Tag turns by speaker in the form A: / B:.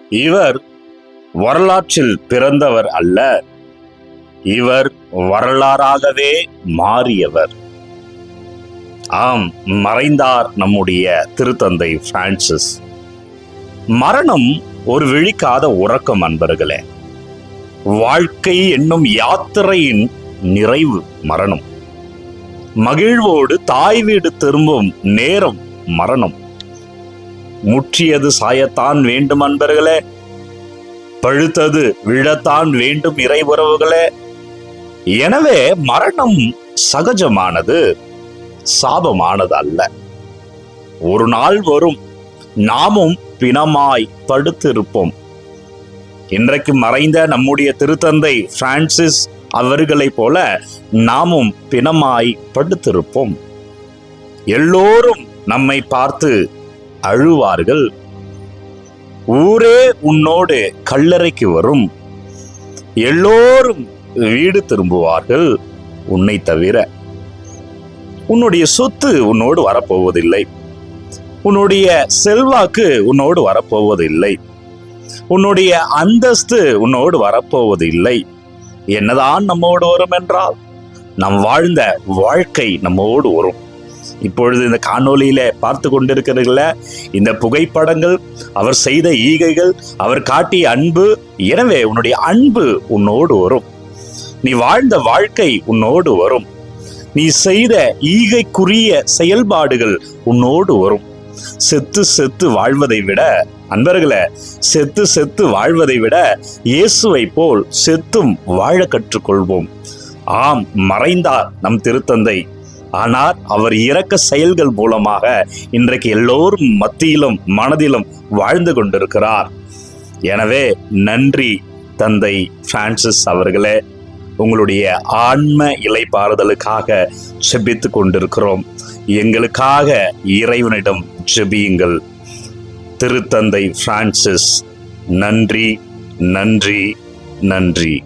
A: இவர் வரலாற்றில் பிறந்தவர் அல்ல, இவர் வரலாறாகவே மாறியவர். ஆம், மறைந்தார் நம்முடைய திருத்தந்தை பிரான்சிஸ். மரணம் ஒரு விழிக்காத உறக்கம் அன்பர்களே. வாழ்க்கை என்னும் யாத்திரையின் நிறைவு மரணம். மகிழ்வோடு தாய் வீடு திரும்பும் நேரம் மரணம். முற்றியது சாயத்தான் வேண்டும் அன்பர்களே, பழுத்தது விழத்தான் வேண்டும் இறை உறவுகளே. எனவே மரணம் சகஜமானது, சாபமானது அல்ல. ஒரு நாள் வரும், நாமும் பிணமாய் படுத்திருப்போம். இன்றைக்கு மறைந்த நம்முடைய திருத்தந்தை பிரான்சிஸ் அவர்களைப் போல நாமும் பிணமாய் படுத்திருப்போம். எல்லோரும் நம்மை பார்த்து அழுவார்கள். ஊரே உன்னோடு கல்லறைக்கு வரும். எல்லோரும் வீடு திரும்புவார்கள் உன்னை தவிர. உன்னுடைய சொத்து உன்னோடு வரப்போவதில்லை. உன்னுடைய செல்வாக்கு உன்னோடு வரப்போவதில்லை. உன்னுடைய அந்தஸ்து உன்னோடு வரப்போவதில்லை. என்னதான் நம்மோடு வரும் என்றால், நாம் வாழ்ந்த வாழ்க்கை நம்மோடு வரும். இப்பொழுது இந்த காணொளியில பார்த்து கொண்டிருக்கிறீர்கள, இந்த புகைப்படங்கள், அவர் செய்த ஈகைகள், அவர் காட்டிய அன்பு. எனவே உன்னுடைய அன்பு உன்னோடு வரும். நீ வாழ்ந்த வாழ்க்கை உன்னோடு வரும். நீ செய்த ஈகைக்குரிய செயல்பாடுகள் உன்னோடு வரும். செத்து செத்து வாழ்வதை விட அன்பர்களே, செத்து செத்து வாழ்வதை விட இயேசுவை போல் செத்தும் வாழ கற்றுக்கொள்வோம். ஆம், மறைந்தார் நம் திருத்தந்தை. ஆனால் அவர் இரக்க செயல்கள் மூலமாக இன்றைக்கு எல்லோரும் மத்தியிலும் மனதிலும் வாழ்ந்து கொண்டிருக்கிறார். எனவே நன்றி தந்தை பிரான்சிஸ் அவர்களே. உங்களுடைய ஆன்ம இளைப்பாறுதலுக்காக ஜெபித்து கொண்டிருக்கிறோம். எங்களுக்காக இறைவனிடம் ஜெபியுங்கள். திருத்தந்தை பிரான்சிஸ். நன்றி, நன்றி, நன்றி.